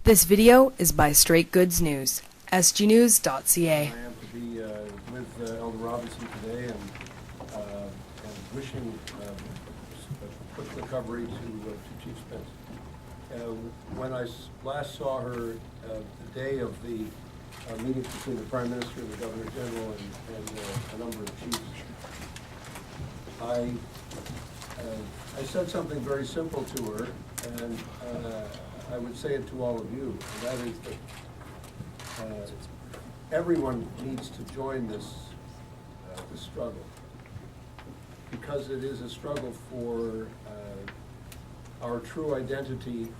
This video is by Straight Goods News, SGNews.ca. I am to be with Elder Robinson today and wishing a quick recovery to Chief Spence. When I last saw her the day of the meeting between the Prime Minister and the Governor General and a number of chiefs, I said something very simple to her, and I would say it to all of you, and that is that everyone needs to join this struggle, because it is a struggle for our true identity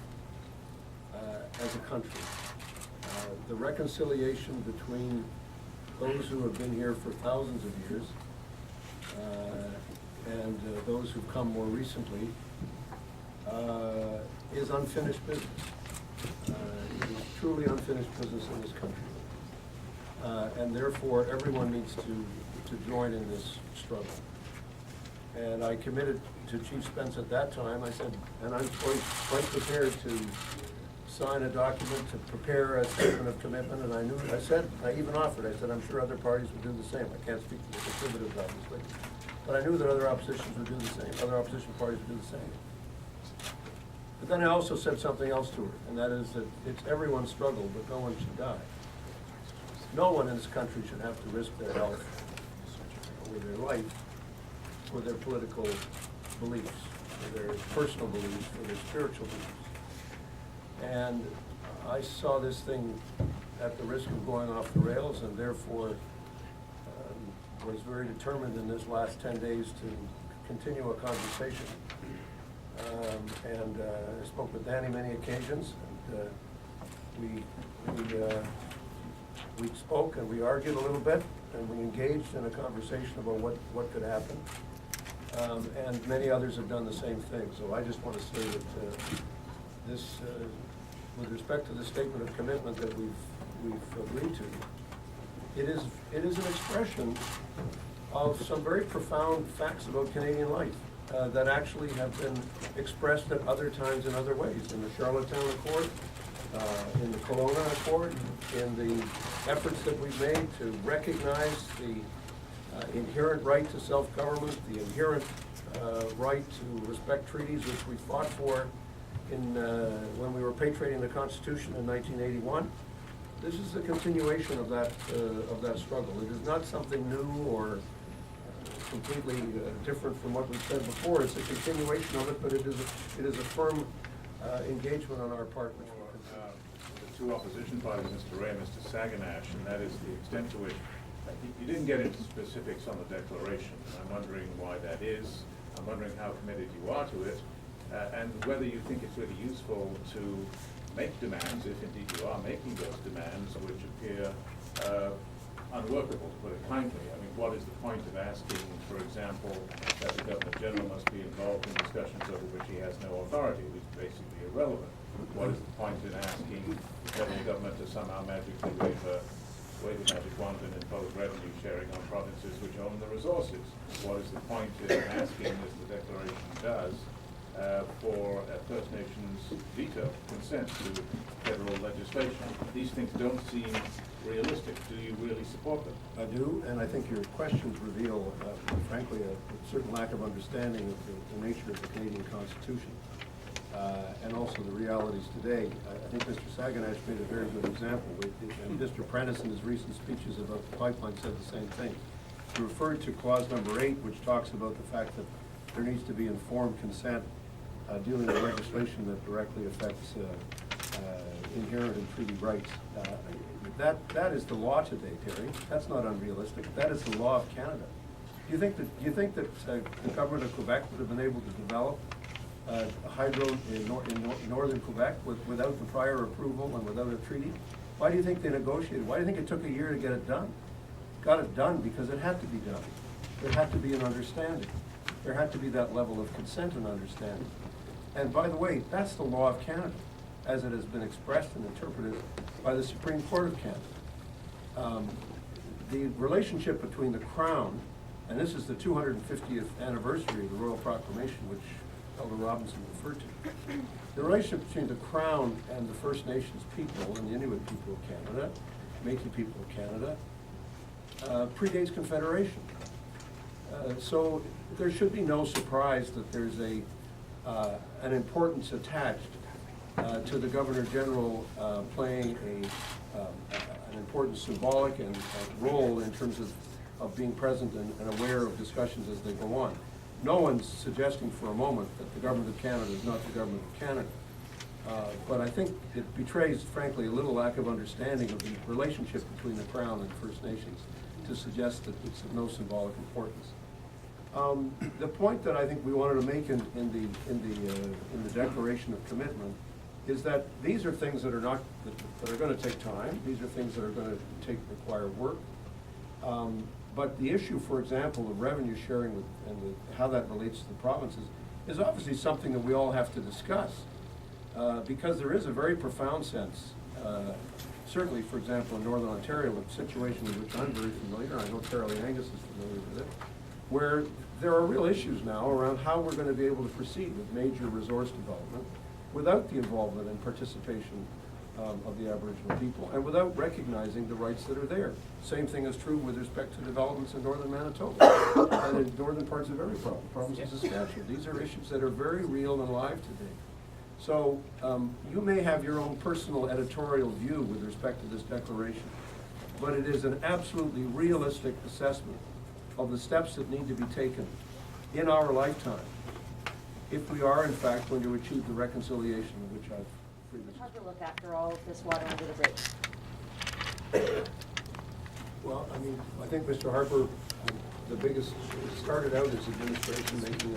as a country. The reconciliation between those who have been here for thousands of years and those who've come more recently is unfinished business. It is truly unfinished business in this country. And therefore, everyone needs to join in this struggle. And I committed to Chief Spence at that time. I said, and I'm quite prepared to sign a document to prepare a statement of commitment. And I even offered, I said, I'm sure other parties would do the same. I can't speak to the Conservatives, obviously. But I knew that other oppositions would do the same. Other opposition parties would do the same. But then I also said something else to her, and that is that it's everyone's struggle, but no one should die. No one in this country should have to risk their health or their life for their political beliefs, for their personal beliefs, for their spiritual beliefs. And I saw this thing at the risk of going off the rails, and therefore was very determined in this last 10 days to continue a conversation. I spoke with Danny many occasions, and we spoke and we argued a little bit, and we engaged in a conversation about what could happen. And many others have done the same thing. So I just want to say that this, with respect to the statement of commitment that we've agreed to, it is an expression of some very profound facts about Canadian life that actually have been expressed at other times in other ways, in the Charlottetown Accord, in the Kelowna Accord, in the efforts that we've made to recognize the inherent right to self-government, the inherent right to respect treaties, which we fought for when we were patriating the Constitution in 1981. This is a continuation of that struggle. It is not something new or completely different from what we've said before. It's a continuation of it, but it is a firm engagement on our part. The two opposition parties, Mr. Ray and Mr. Saganash, and that is the extent to which you didn't get into specifics on the declaration. I'm wondering why that is. I'm wondering how committed you are to it, and whether you think it's really useful to make demands, if indeed you are making those demands, which appear unworkable, to put it kindly. I mean, what is the point of asking, for example, that the Governor General must be involved in discussions over which he has no authority, which is basically irrelevant? What is the point in asking the federal government to somehow magically wave a magic wand and impose revenue sharing on provinces which own the resources? What is the point in asking, as the declaration does, for a First Nations veto, consent to federal legislation? These things don't seem realistic. Do you really support them? I do, and I think your questions reveal, frankly, a certain lack of understanding of the nature of the Canadian Constitution, and also the realities today. I think Mr. Saganash made a very good example, and Mr. Prentice in his recent speeches about the pipeline said the same thing. He referred to clause number 8, which talks about the fact that there needs to be informed consent dealing with legislation that directly affects inherent and treaty rights. That is the law today, Terry. That's not unrealistic. That is the law of Canada. Do you think that the government of Quebec would have been able to develop a hydro in northern Quebec without the prior approval and without a treaty? Why do you think they negotiated? Why do you think it took a year to get it done? Got it done because it had to be done. There had to be an understanding. There had to be that level of consent and understanding. And by the way, that's the law of Canada, as it has been expressed and interpreted by the Supreme Court of Canada. The relationship between the Crown, and this is the 250th anniversary of the Royal Proclamation, which Elder Robinson referred to. The relationship between the Crown and the First Nations people and the Inuit people of Canada, Métis people of Canada, predates Confederation. So there should be no surprise that there's an importance attached to the Governor General playing an important symbolic and role in terms of being present and aware of discussions as they go on. No one's suggesting for a moment that the Government of Canada is not the Government of Canada. But I think it betrays, frankly, a little lack of understanding of the relationship between the Crown and First Nations to suggest that it's of no symbolic importance. The point that I think we wanted to make in the Declaration of Commitment is that these are things that are not that are going to take time. These are things that are going to require work. But the issue, for example, of revenue sharing and how that relates to the provinces is obviously something that we all have to discuss because there is a very profound sense, certainly, for example, in Northern Ontario, a situation with which I'm very familiar, I know Carolee Angus is familiar with it, where there are real issues now around how we're going to be able to proceed with major resource development without the involvement and participation of the Aboriginal people, and without recognizing the rights that are there. Same thing is true with respect to developments in northern Manitoba and in northern parts of every province of Saskatchewan. These are issues that are very real and live today. So you may have your own personal editorial view with respect to this declaration, but it is an absolutely realistic assessment of the steps that need to be taken in our lifetime if we are in fact going to achieve the reconciliation of which I've previously. How to look after all of this water under the bridge? Well, I mean, I think Mr. Harper, the biggest, started out his administration making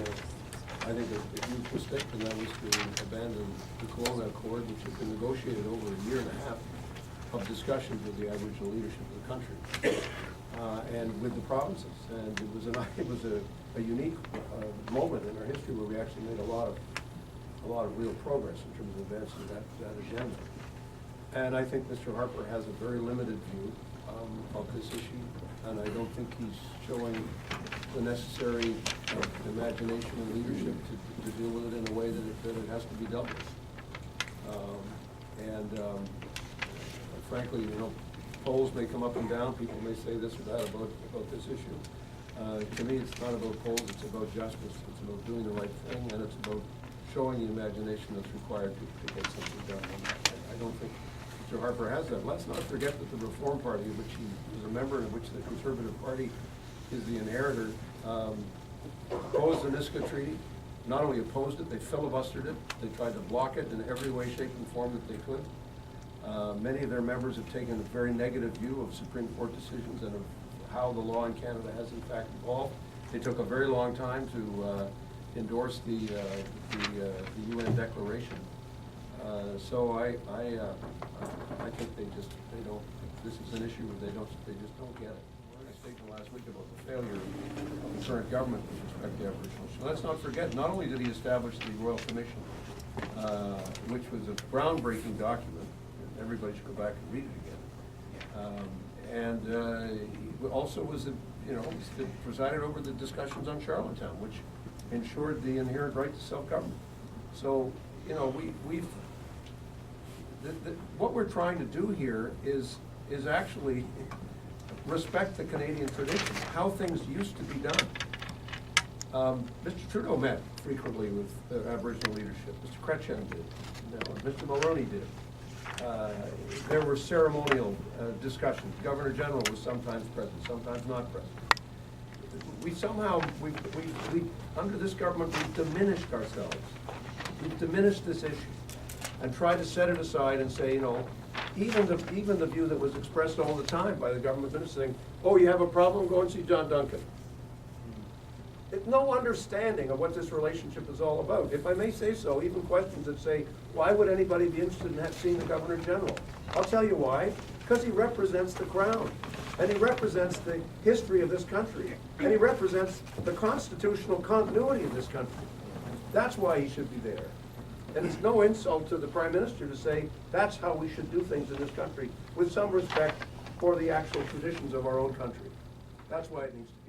I think a huge mistake, and that was to abandon the Kelowna Accord, which had been negotiated over a year and a half of discussions with the Aboriginal leadership of the country and with the provinces. And it was a unique moment in our history where we actually made a lot of real progress in terms of advancing that agenda. And I think Mr. Harper has a very limited view of this issue, and I don't think he's showing the necessary imagination and leadership to deal with it in a way that it has to be dealt with. Frankly, you know, polls may come up and down, people may say this or that about this issue. To me, it's not about polls, it's about justice, it's about doing the right thing, and it's about showing the imagination that's required to get something done. And I don't think Mr. Harper has that. Let's not forget that the Reform Party, of which he was a member and of which the Conservative Party is the inheritor, opposed the Niska Treaty. Not only opposed it, they filibustered it. They tried to block it in every way, shape, and form that they could. Many of their members have taken a very negative view of Supreme Court decisions and of how the law in Canada has in fact evolved. They took a very long time to endorse the UN Declaration. So I think they don't. This is an issue where they just don't get it. I stated last week about the failure of the current government with respect to Aboriginal. So let's not forget. Not only did he establish the Royal Commission, which was a groundbreaking document, and everybody should go back and read it again. He also was he presided over the discussions on Charlottetown, which ensured the inherent right to self-government. So what we're trying to do here is actually respect the Canadian tradition, how things used to be done. Mr. Trudeau met frequently with Aboriginal leadership. Mr. Chrétien did. Mr. Mulroney did. There were ceremonial discussions. The Governor General was sometimes present, sometimes not present. We somehow, under this government, we've diminished ourselves. We've diminished this issue and tried to set it aside and say, even the view that was expressed all the time by the government minister saying, oh, you have a problem, go and see John Duncan. It's no understanding of what this relationship is all about. If I may say so, even questions that say, why would anybody be interested in seeing the Governor General? I'll tell you why. Because he represents the Crown, and he represents the history of this country, and he represents the constitutional continuity of this country. That's why he should be there. And it's no insult to the Prime Minister to say that's how we should do things in this country, with some respect for the actual traditions of our own country. That's why it needs to be.